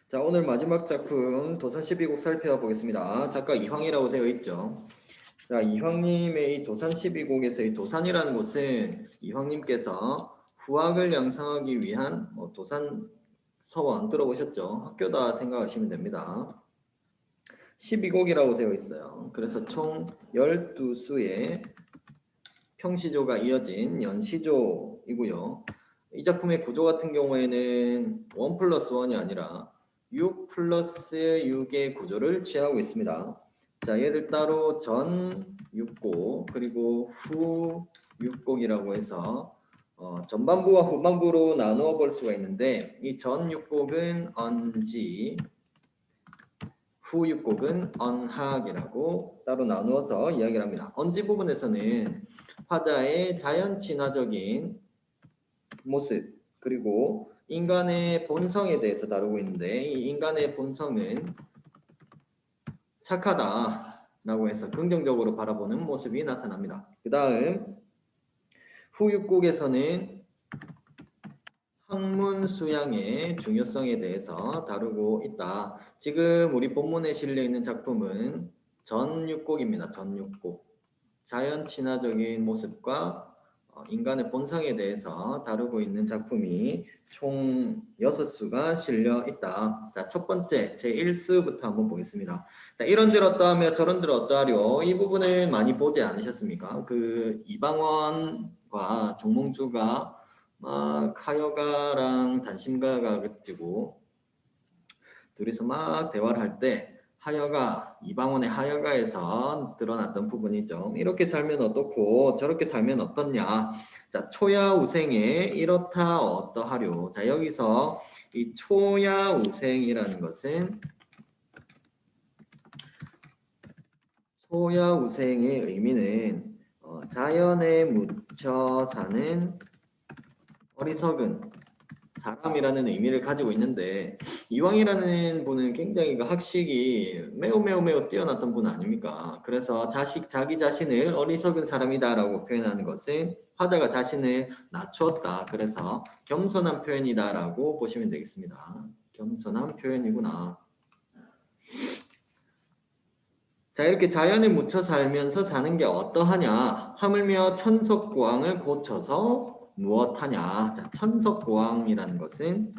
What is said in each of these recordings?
자, 오늘 마지막 작품 도산 12곡 살펴보겠습니다. 작가 이황이라고 되어 있죠. 자, 이황님의 이 도산 12곡에서 이 도산이라는 곳은 이황님께서 후학을 양성하기 위한 도산 서원 들어보셨죠? 학교다 생각하시면 됩니다. 12곡이라고 되어 있어요. 그래서 총 12수의 평시조가 이어진 연시조이고요. 이 작품의 구조 같은 경우에는 1 플러스 1이 아니라 6 플러스 6의 구조를 취하고 있습니다. 자, 얘를 따로 전 6곡 그리고 후 6곡이라고 해서 전반부와 후반부로 나누어 볼 수가 있는데 이 전 6곡은 언지, 후 6곡은 언학이라고 따로 나누어서 이야기를 합니다. 언지 부분에서는 화자의 자연 친화적인 모습 그리고 인간의 본성에 대해서 다루고 있는데 이 인간의 본성은 착하다라고 해서 긍정적으로 바라보는 모습이 나타납니다. 그 다음 후육곡에서는 학문 수양의 중요성에 대해서 다루고 있다. 지금 우리 본문에 실려 있는 작품은 전육곡입니다. 전육곡. 자연 친화적인 모습과 인간의 본성에 대해서 다루고 있는 작품이 총 6수가 실려 있다. 자, 첫 번째 제1수부터 한번 보겠습니다. 자, 이런들 어떠하며 저런들 어떠하려 이 부분을 많이 보지 않으셨습니까? 그 이방원과 정몽주가 막 하여가랑 단심가가 가지고 둘이서 막 대화를 할 때 하여가 이방원의 하여가에서 드러났던 부분이죠. 이렇게 살면 어떻고 저렇게 살면 어떻냐. 자, 초야우생에 이렇다 어떠하려. 자, 여기서 이 초야우생이라는 것은 초야우생의 의미는 자연에 묻혀 사는 어리석은 사람이라는 의미를 가지고 있는데 이왕이라는 분은 굉장히 그 학식이 매우 뛰어났던 분 아닙니까? 그래서 자기 자신을 어리석은 사람이다라고 표현하는 것은 화자가 자신을 낮추었다. 그래서 겸손한 표현이다라고 보시면 되겠습니다. 겸손한 표현이구나. 자, 이렇게 자연에 묻혀 살면서 사는 게 어떠하냐? 하물며 천석고왕을 고쳐서 무엇하냐? 자, 천석고왕이라는 것은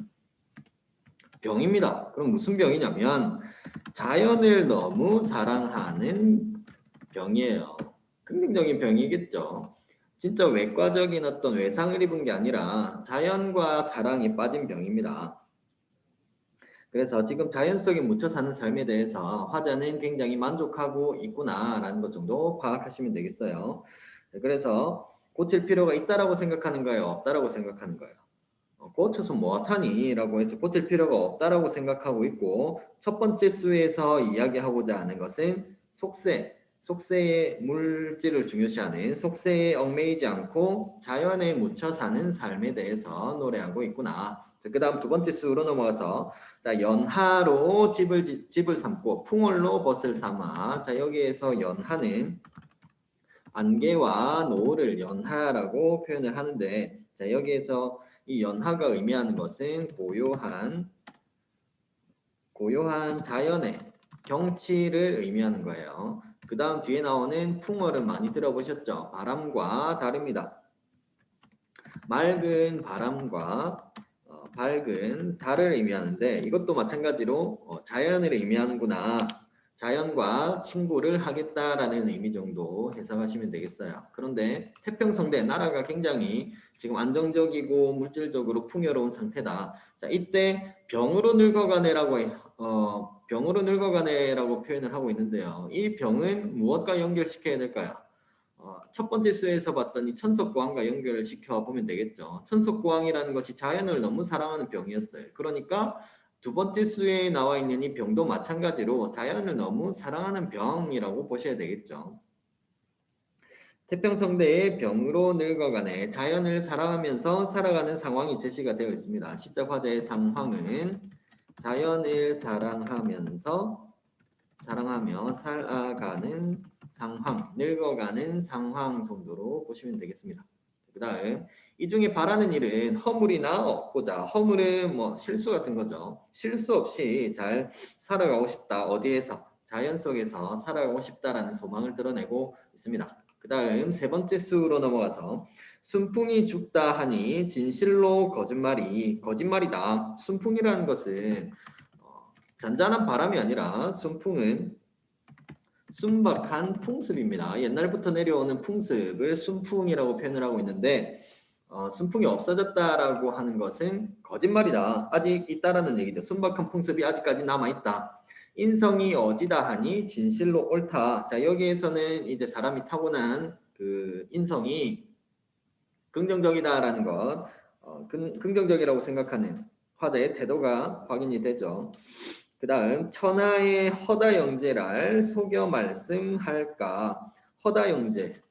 병입니다. 그럼 무슨 병이냐면 자연을 너무 사랑하는 병이에요. 긍정적인 병이겠죠. 진짜 외과적인 어떤 외상을 입은 게 아니라 자연과 사랑이 빠진 병입니다. 그래서 지금 자연 속에 묻혀 사는 삶에 대해서 화자는 굉장히 만족하고 있구나라는 것 정도 파악하시면 되겠어요. 그래서 고칠 필요가 있다라고 생각하는 거예요? 없다라고 생각하는 거예요? 고쳐서 뭐하니? 라고 해서 고칠 필요가 없다라고 생각하고 있고 첫 번째 수에서 이야기하고자 하는 것은 속세의 물질을 중요시하는 속세에 얽매이지 않고 자연에 묻혀 사는 삶에 대해서 노래하고 있구나. 그 다음 두 번째 수로 넘어가서 자, 연하로 집을 삼고 풍월로 벗을 삼아. 자, 여기에서 연하는 안개와 노을을 연하라고 표현을 하는데 자, 여기에서 이 연하가 의미하는 것은 고요한 자연의 경치를 의미하는 거예요. 그 다음 뒤에 나오는 풍월은 많이 들어보셨죠? 바람과 다릅니다. 맑은 바람과 밝은 달을 의미하는데 이것도 마찬가지로 자연을 의미하는구나. 자연과 친구를 하겠다라는 의미 정도 해석하시면 되겠어요. 그런데 태평성대 나라가 굉장히 지금 안정적이고 물질적으로 풍요로운 상태다. 자, 이때 병으로 늙어가네라고 표현을 하고 있는데요. 이 병은 무엇과 연결시켜야 될까요? 첫 번째 수에서 봤더니 천석고왕과 연결을 시켜보면 되겠죠. 천석고왕이라는 것이 자연을 너무 사랑하는 병이었어요. 그러니까 두 번째 수에 나와 있는 이 병도 마찬가지로 자연을 너무 사랑하는 병이라고 보셔야 되겠죠. 태평성대의 병으로 늙어가네. 자연을 사랑하면서 살아가는 상황이 제시가 되어 있습니다. 시적 화자의 상황은 자연을 사랑하며 살아가는 상황, 늙어가는 상황 정도로 보시면 되겠습니다. 그 다음 이 중에 바라는 일은 허물이나 없고자. 허물은 뭐 실수 같은 거죠. 실수 없이 잘 살아가고 싶다. 어디에서? 자연 속에서 살아가고 싶다라는 소망을 드러내고 있습니다. 그 다음 세 번째 수로 넘어가서 순풍이 죽다 하니 진실로 거짓말이다. 순풍이라는 것은 잔잔한 바람이 아니라 순풍은 순박한 풍습입니다. 옛날부터 내려오는 풍습을 순풍이라고 표현을 하고 있는데 순풍이 없어졌다라고 하는 것은 거짓말이다. 아직 있다라는 얘기죠. 순박한 풍습이 아직까지 남아있다. 인성이 어디다 하니 진실로 옳다. 자, 여기에서는 이제 사람이 타고난 그 인성이 긍정적이다라는 것, 긍정적이라고 생각하는 화자의 태도가 확인이 되죠. 그 다음 천하의 허다영제랄 속여 말씀할까. 허다영제.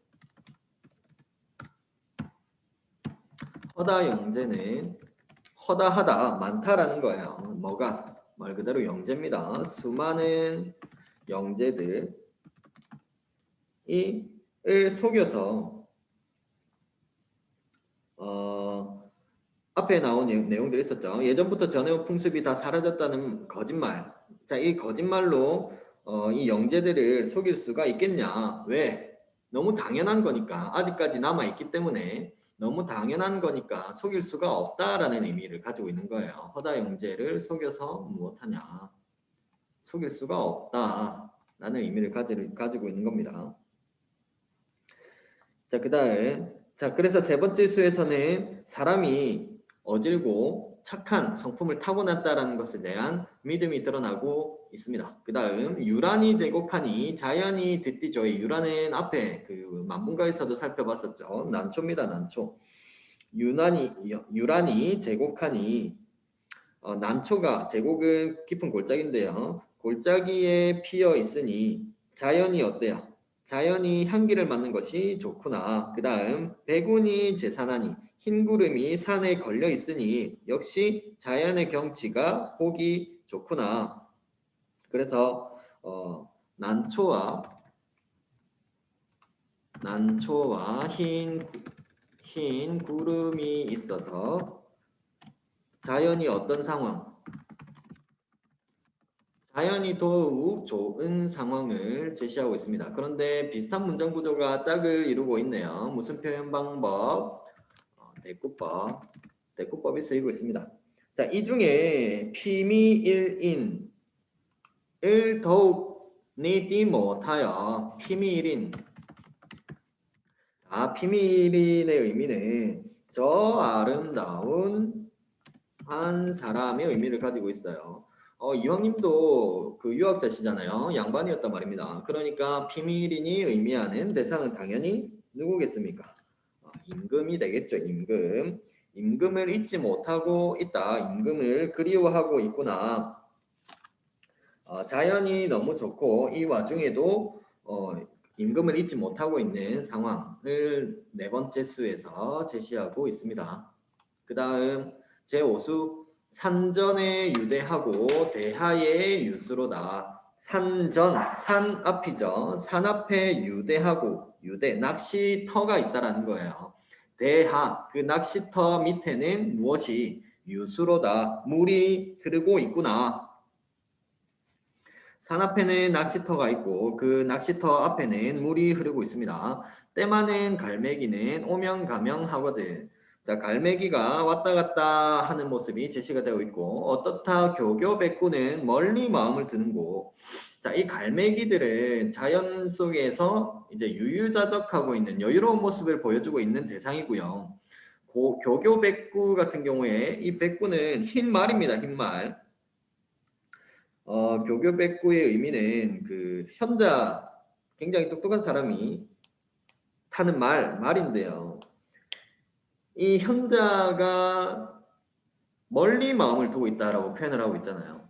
허다영제는 허다하다, 많다라는 거예요. 뭐가? 말 그대로 영제입니다. 수많은 영제들이 을 속여서 앞에 나온 내용들이 있었죠. 예전부터 전해온 풍습이 다 사라졌다는 거짓말. 자, 이 거짓말로 이 영재들을 속일 수가 있겠냐? 왜? 너무 당연한 거니까. 아직까지 남아있기 때문에 너무 당연한 거니까 속일 수가 없다라는 의미를 가지고 있는 거예요. 허다 영재를 속여서 무엇하냐? 속일 수가 없다라는 의미를 가지고 있는 겁니다. 자, 그 다음. 자, 그래서 세 번째 수에서는 사람이 어질고 착한 성품을 타고났다라는 것에 대한 믿음이 드러나고 있습니다. 그 다음 유란이 제곡하니 자연이 듣디죠의 유란은 앞에 그 만문가에서도 살펴봤었죠. 난초입니다. 난초. 유란이 제곡하니 난초가 제곡은 깊은 골짜기인데요. 골짜기에 피어 있으니 자연이 어때요? 자연이 향기를 맡는 것이 좋구나. 그 다음 백운이 제산하니 흰 구름이 산에 걸려 있으니 역시 자연의 경치가 보기 좋구나. 그래서 난초와 흰 구름이 있어서 자연이 어떤 상황? 자연이 더욱 좋은 상황을 제시하고 있습니다. 그런데 비슷한 문장 구조가 짝을 이루고 있네요. 무슨 표현 방법? 대꾸법이 쓰이고 있습니다. 자, 이 중에 피미일인을 더욱 내디 못하여 피미일인. 자, 피미일인의 의미는 저 아름다운 한 사람의 의미를 가지고 있어요. 이왕님도 그 유학자시잖아요. 양반이었단 말입니다. 그러니까 피미린이 의미하는 대상은 당연히 누구겠습니까? 임금이 되겠죠. 임금. 임금을 잊지 못하고 있다. 임금을 그리워하고 있구나. 자연이 너무 좋고 이 와중에도 임금을 잊지 못하고 있는 상황을 네 번째 수에서 제시하고 있습니다. 그 다음 제5수 산전에 유대하고 대하에 유수로다. 산전, 산 앞이죠. 산 앞에 유대하고 유대, 낚시터가 있다라는 거예요. 대하, 그 낚시터 밑에는 무엇이 유수로다. 물이 흐르고 있구나. 산 앞에는 낚시터가 있고 그 낚시터 앞에는 물이 흐르고 있습니다. 때 많은 갈매기는 오명가명 하거든. 자, 갈매기가 왔다 갔다 하는 모습이 제시가 되고 있고 어떻다 교교백구는 멀리 마음을 드는고. 자, 이 갈매기들은 자연 속에서 이제 유유자적하고 있는 여유로운 모습을 보여주고 있는 대상이고요. 교교백구 같은 경우에 이 백구는 흰 말입니다. 흰 말. 교교백구의 의미는 그 현자, 굉장히 똑똑한 사람이 타는 말인데요. 이 현자가 멀리 마음을 두고 있다라고 표현을 하고 있잖아요.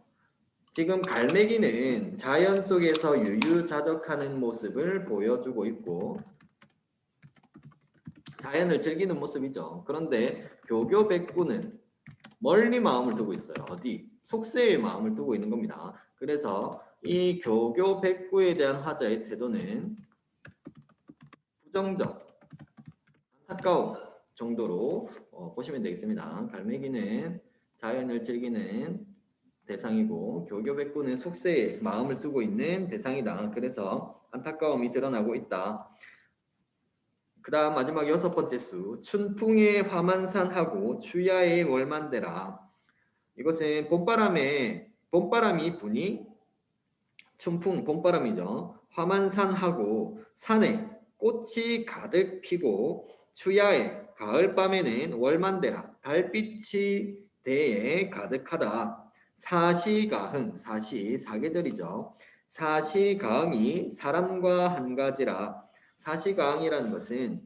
지금 갈매기는 자연 속에서 유유자적하는 모습을 보여주고 있고 자연을 즐기는 모습이죠. 그런데 교교백구는 멀리 마음을 두고 있어요. 어디? 속세에 마음을 두고 있는 겁니다. 그래서 이 교교백구에 대한 화자의 태도는 부정적, 안타까움, 정도로 보시면 되겠습니다. 갈매기는 자연을 즐기는 대상이고 교교백구는 속세에 마음을 두고 있는 대상이다. 그래서 안타까움이 드러나고 있다. 그 다음 마지막 6번째 수. 춘풍의 화만산하고 추야의 월만대라. 이것은 봄바람이 부니 춘풍 봄바람이죠. 화만산하고 산에 꽃이 가득 피고 추야의 가을밤에는 월만대라 달빛이 대에 가득하다. 사시가흥 사시 사계절이죠. 사시가흥이 사람과 한 가지라. 사시가흥이라는 것은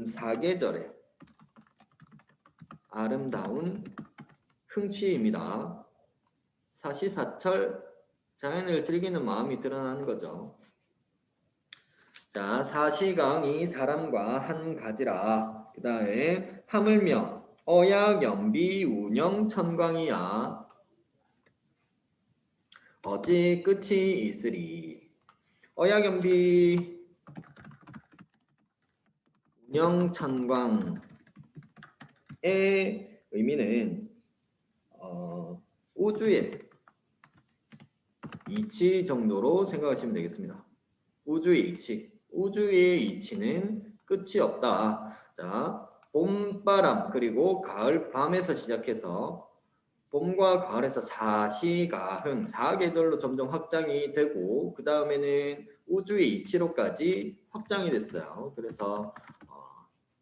사계절의 아름다운 흥취입니다. 사시사철 자연을 즐기는 마음이 드러나는 거죠. 자, 사시강이 사람과 한 가지라. 그 다음에 하물며 어약연비 운영천광이야. 어찌 끝이 있으리. 어약연비 운영천광의 의미는 우주의 이치 정도로 생각하시면 되겠습니다. 우주의 이치는 끝이 없다. 자, 봄바람 그리고 가을 밤에서 시작해서 봄과 가을에서 사시가흥 사계절로 점점 확장이 되고 그 다음에는 우주의 이치로까지 확장이 됐어요. 그래서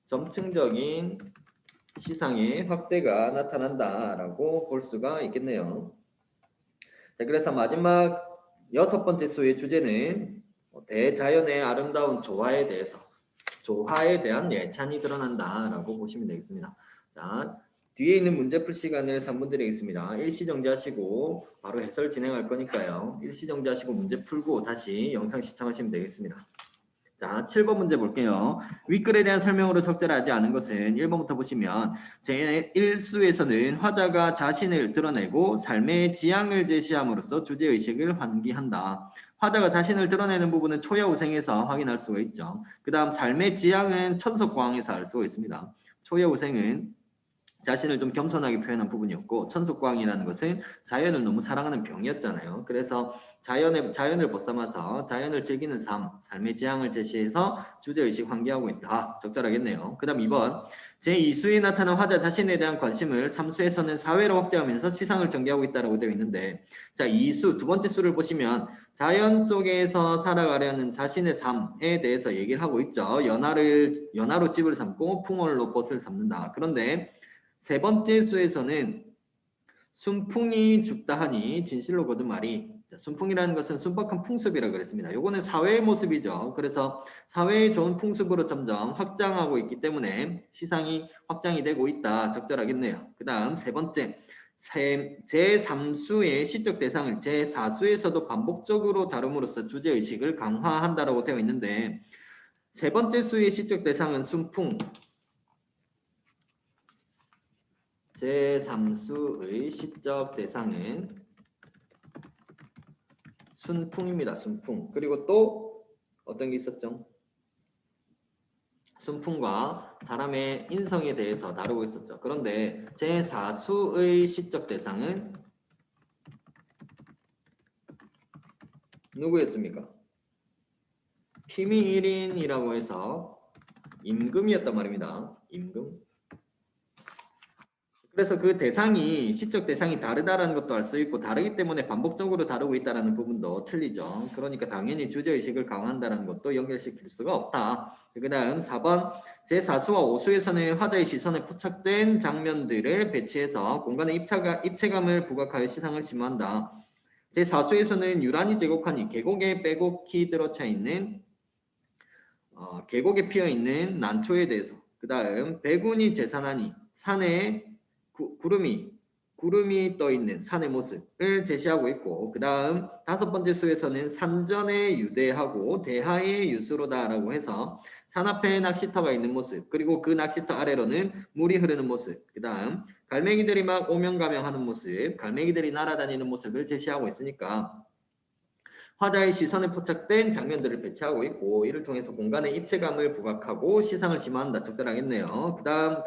점층적인 시상의 확대가 나타난다라고 볼 수가 있겠네요. 자, 그래서 마지막 6번째 수의 주제는 대자연의 아름다운 조화에 대한 예찬이 드러난다라고 보시면 되겠습니다. 자, 뒤에 있는 문제풀 시간을 3분 드리겠습니다. 일시 정지하시고 바로 해설 진행할 거니까요. 일시 정지하시고 문제 풀고 다시 영상 시청하시면 되겠습니다. 자, 7번 문제 볼게요. 윗글에 대한 설명으로 적절하지 않은 것은 1번부터 보시면 제1수에서는 화자가 자신을 드러내고 삶의 지향을 제시함으로써 주제의식을 환기한다. 화자가 자신을 드러내는 부분은 초여우생에서 확인할 수가 있죠. 그 다음 삶의 지향은 천석광에서 알 수가 있습니다. 초여우생은 자신을 좀 겸손하게 표현한 부분이었고 천석광이라는 것은 자연을 너무 사랑하는 병이었잖아요. 그래서 자연을 벗삼아서 자연을 즐기는 삶의 지향을 제시해서 주제의식 환기하고 있다. 적절하겠네요. 그 다음 2번 제2수에 나타난 화자 자신에 대한 관심을 3수에서는 사회로 확대하면서 시상을 전개하고 있다고 되어 있는데 자 2수 두 번째 수를 보시면 자연 속에서 살아가려는 자신의 삶에 대해서 얘기를 하고 있죠. 연하로 집을 삼고 풍월로 벗을 삼는다. 그런데 세 번째 수에서는 순풍이 죽다 하니 진실로 거짓말이 순풍이라는 것은 순박한 풍습이라고 그랬습니다. 요거는 사회의 모습이죠. 그래서 사회의 좋은 풍습으로 점점 확장하고 있기 때문에 시상이 확장이 되고 있다. 적절하겠네요. 그 다음 세 번째 제3수의 시적 대상을 제4수에서도 반복적으로 다룸으로써 주제의식을 강화한다라고 되어 있는데 세 번째 수의 시적 대상은 순풍 제3수의 시적 대상은 순풍입니다. 순풍. 그리고 또 어떤 게 있었죠? 순풍과 사람의 인성에 대해서 다루고 있었죠. 그런데 제4수의 시적 대상은 누구였습니까? 피미일인이라고 해서 임금이었단 말입니다. 임금. 그래서 그 대상이 시적 대상이 다르다라는 것도 알 수 있고 다르기 때문에 반복적으로 다루고 있다는 부분도 틀리죠. 그러니까 당연히 주제의식을 강화한다는 것도 연결시킬 수가 없다. 그 다음 4번 제4수와 5수에서는 화자의 시선에 포착된 장면들을 배치해서 공간에 입체감을 부각하여 시상을 심화한다. 제4수에서는 유란히 제곡하니 계곡에 빼곡히 들어차 있는 계곡에 피어있는 난초에 대해서 그 다음 백운이 제산하니 산에 구름이 떠 있는 산의 모습을 제시하고 있고 그 다음 5번째 수에서는 산전에 유대하고 대하의 유수로다라고 해서 산 앞에 낚시터가 있는 모습 그리고 그 낚시터 아래로는 물이 흐르는 모습 그 다음 갈매기들이 막 오명가명하는 모습 갈매기들이 날아다니는 모습을 제시하고 있으니까 화자의 시선에 포착된 장면들을 배치하고 있고 이를 통해서 공간에 입체감을 부각하고 시상을 심화한다. 적절하겠네요. 그 다음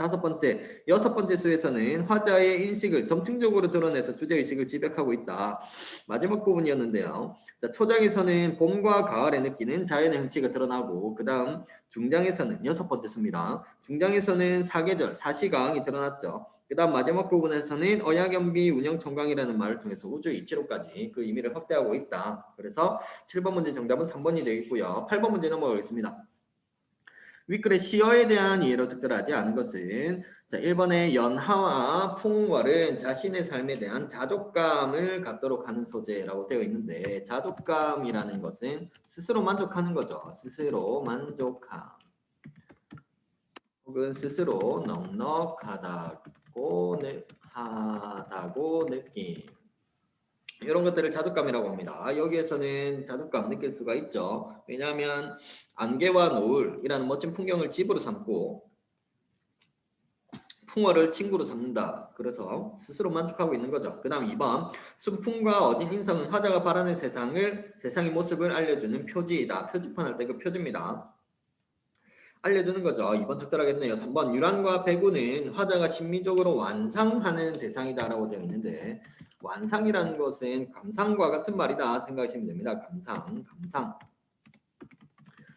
여섯 번째 수에서는 화자의 인식을 점층적으로 드러내서 주제의식을 집약하고 있다. 마지막 부분이었는데요. 자, 초장에서는 봄과 가을에 느끼는 자연의 흥취가 드러나고 그 다음 중장에서는 여섯 번째 수입니다. 중장에서는 사계절, 사시강이 드러났죠. 그 다음 마지막 부분에서는 어야견비 운영청강이라는 말을 통해서 우주의 이치로까지 그 의미를 확대하고 있다. 그래서 7번 문제 정답은 3번이 되겠고요. 8번 문제 넘어가겠습니다. 윗글의 시어에 대한 이해로 적절하지 않은 것은 자, 1번의 연하와 풍월은 자신의 삶에 대한 자족감을 갖도록 하는 소재라고 되어 있는데 자족감이라는 것은 스스로 만족하는 거죠. 스스로 만족함 혹은 스스로 넉넉하다고 느낌 이런 것들을 자족감이라고 합니다. 여기에서는 자족감 느낄 수가 있죠. 왜냐하면 안개와 노을이라는 멋진 풍경을 집으로 삼고 풍어를 친구로 삼는다. 그래서 스스로 만족하고 있는 거죠. 그 다음 2번 순풍과 어진 인성은 화자가 바라는 세상의 모습을 알려주는 표지이다. 표지판 할 때 그 표지입니다. 알려주는 거죠. 2번 적절하겠네요. 3번 유란과 배구는 화자가 심미적으로 완상하는 대상이다라고 되어 있는데 완상이라는 것은 감상과 같은 말이다 생각하시면 됩니다. 감상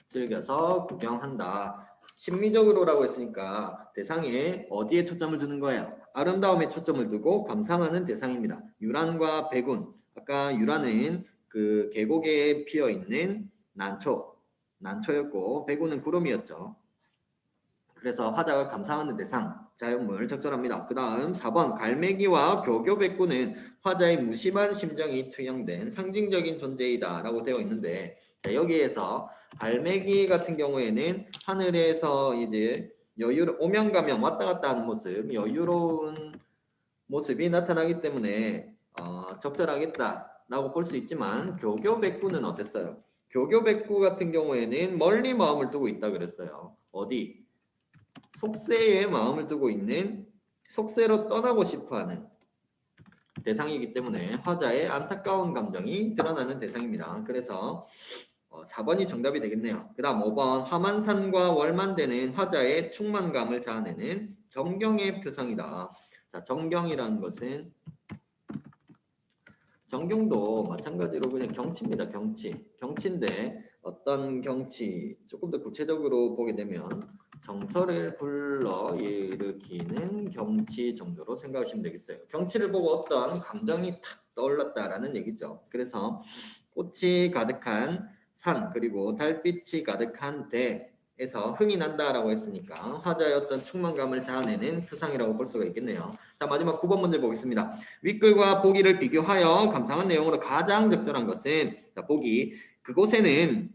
즐겨서 구경한다. 심미적으로라고 했으니까 대상에 어디에 초점을 두는 거예요? 아름다움에 초점을 두고 감상하는 대상입니다. 유란과 백운 아까 유란은 그 계곡에 피어있는 난초였고 백운은 구름이었죠. 그래서 화자가 감상하는 대상 자연물 적절합니다. 그 다음 4번 갈매기와 교교백구는 화자의 무심한 심정이 투영된 상징적인 존재이다 라고 되어 있는데 자, 여기에서 갈매기 같은 경우에는 하늘에서 이제 오명가명 왔다 갔다 하는 모습 여유로운 모습이 나타나기 때문에 적절하겠다 라고 볼 수 있지만 교교백구는 어땠어요? 교교백구 같은 경우에는 멀리 마음을 두고 있다 그랬어요. 어디? 속세에 마음을 두고 있는 속세로 떠나고 싶어하는 대상이기 때문에 화자의 안타까운 감정이 드러나는 대상입니다. 그래서 4번이 정답이 되겠네요. 그 다음 5번 화만산과 월만대는 화자의 충만감을 자아내는 정경의 표상이다. 자, 정경이라는 것은 정경도 마찬가지로 그냥 경치입니다. 경치인데 어떤 경치 조금 더 구체적으로 보게 되면 정서를 불러일으키는 경치 정도로 생각하시면 되겠어요. 경치를 보고 어떤 감정이 탁 떠올랐다라는 얘기죠. 그래서 꽃이 가득한 산 그리고 달빛이 가득한 대에서 흥이 난다라고 했으니까 화자의 어떤 충만감을 자아내는 표상이라고 볼 수가 있겠네요. 자, 마지막 9번 문제 보겠습니다. 윗글과 보기를 비교하여 감상한 내용으로 가장 적절한 것은 자, 보기 그곳에는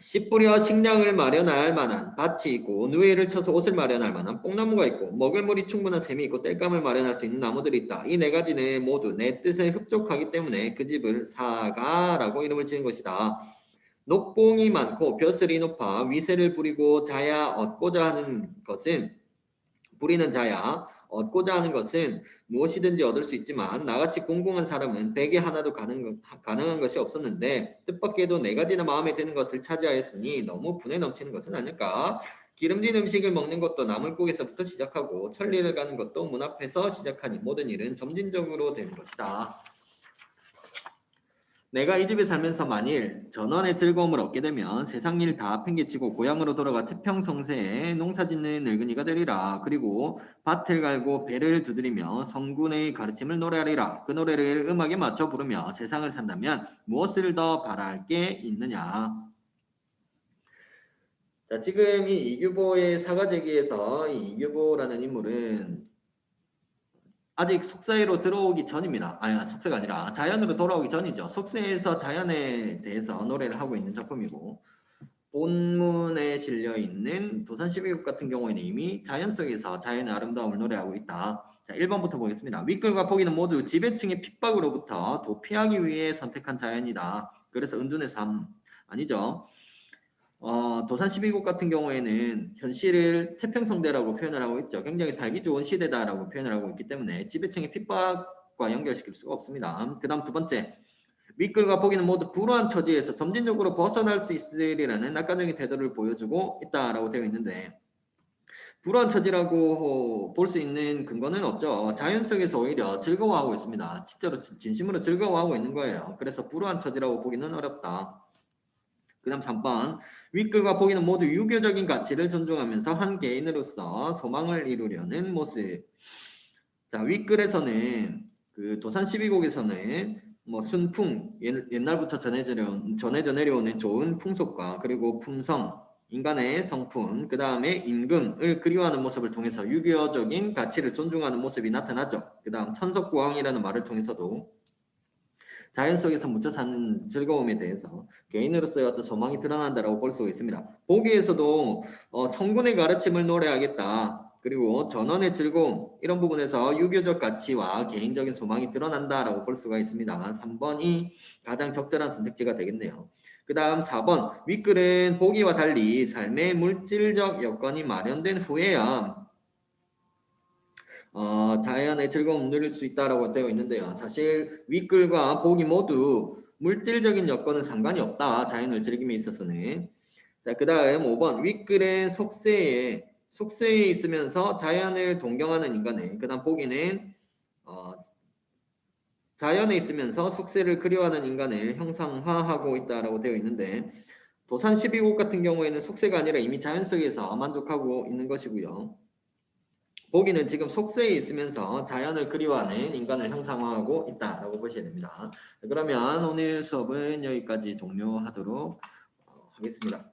씨 뿌려 식량을 마련할 만한 밭이 있고 누에를 쳐서 옷을 마련할 만한 뽕나무가 있고 먹을 물이 충분한 샘이 있고 땔감을 마련할 수 있는 나무들이 있다. 이 네 가지는 모두 내 뜻에 흡족하기 때문에 그 집을 사가라고 이름을 지은 것이다. 녹봉이 많고 벼슬이 높아 위세를 부리고 자야 얻고자 하는 것은 부리는 자야 얻고자 하는 것은 무엇이든지 얻을 수 있지만 나같이 공공한 사람은 베개 하나도 가능한 것이 없었는데 뜻밖에도 네 가지나 마음에 드는 것을 차지하였으니 너무 분에 넘치는 것은 아닐까. 기름진 음식을 먹는 것도 나물국에서부터 시작하고 천리를 가는 것도 문 앞에서 시작하니 모든 일은 점진적으로 되는 것이다. 내가 이 집에 살면서 만일 전원의 즐거움을 얻게 되면 세상 일 다 팽개치고 고향으로 돌아가 태평성세에 농사짓는 늙은이가 되리라. 그리고 밭을 갈고 배를 두드리며 성군의 가르침을 노래하리라. 그 노래를 음악에 맞춰 부르며 세상을 산다면 무엇을 더 바랄 게 있느냐. 자, 지금 이 이규보의 사과제기에서 이 이규보라는 인물은 아직 속세로 들어오기 전입니다. 아니, 속세가 아니라 자연으로 돌아오기 전이죠. 속세에서 자연에 대해서 노래를 하고 있는 작품이고 본문에 실려 있는 도산 12국 같은 경우에는 이미 자연 속에서 자연의 아름다움을 노래하고 있다. 자, 1번부터 보겠습니다. 윗글과 보기는 모두 지배층의 핍박으로부터 도피하기 위해 선택한 자연이다. 그래서 은둔의 삶 아니죠. 도산 12국 같은 경우에는 현실을 태평성대라고 표현을 하고 있죠. 굉장히 살기 좋은 시대다라고 표현을 하고 있기 때문에 지배층의 핍박과 연결시킬 수가 없습니다. 그 다음 두 번째 윗글과 보기는 모두 불우한 처지에서 점진적으로 벗어날 수 있으리라는 낙관적인 태도를 보여주고 있다라고 되어 있는데 불우한 처지라고 볼 수 있는 근거는 없죠. 자연 속에서 오히려 즐거워하고 있습니다. 진짜로 진심으로 즐거워하고 있는 거예요. 그래서 불우한 처지라고 보기는 어렵다. 그 다음 3번 윗글과 보기는 모두 유교적인 가치를 존중하면서 한 개인으로서 소망을 이루려는 모습. 자, 윗글에서는 그 도산 12곡에서는 뭐 순풍 옛날부터 전해져 내려오는 좋은 풍속과 그리고 품성 인간의 성품 그 다음에 임금을 그리워하는 모습을 통해서 유교적인 가치를 존중하는 모습이 나타나죠. 그 다음 천석구왕이라는 말을 통해서도 자연 속에서 묻혀 사는 즐거움에 대해서 개인으로서의 어떤 소망이 드러난다라고 볼 수가 있습니다. 보기에서도 성군의 가르침을 노래하겠다. 그리고 전원의 즐거움 이런 부분에서 유교적 가치와 개인적인 소망이 드러난다라고 볼 수가 있습니다. 3번이 가장 적절한 선택지가 되겠네요. 그 다음 4번 윗글은 보기와 달리 삶의 물질적 여건이 마련된 후에야 자연의 즐거움을 누릴 수 있다라고 되어 있는데요. 사실 윗글과 보기 모두 물질적인 여건은 상관이 없다. 자연을 즐김에 있어서는. 자, 그 다음 5번 윗글은 속세에 있으면서 자연을 동경하는 인간의 그 다음 보기는 자연에 있으면서 속세를 그리워하는 인간을 형상화하고 있다라고 되어 있는데 도산 12곡 같은 경우에는 속세가 아니라 이미 자연 속에서 만족하고 있는 것이고요. 보기는 지금 속세에 있으면서 자연을 그리워하는 인간을 형상화하고 있다라고 보셔야 됩니다. 그러면 오늘 수업은 여기까지 종료하도록 하겠습니다.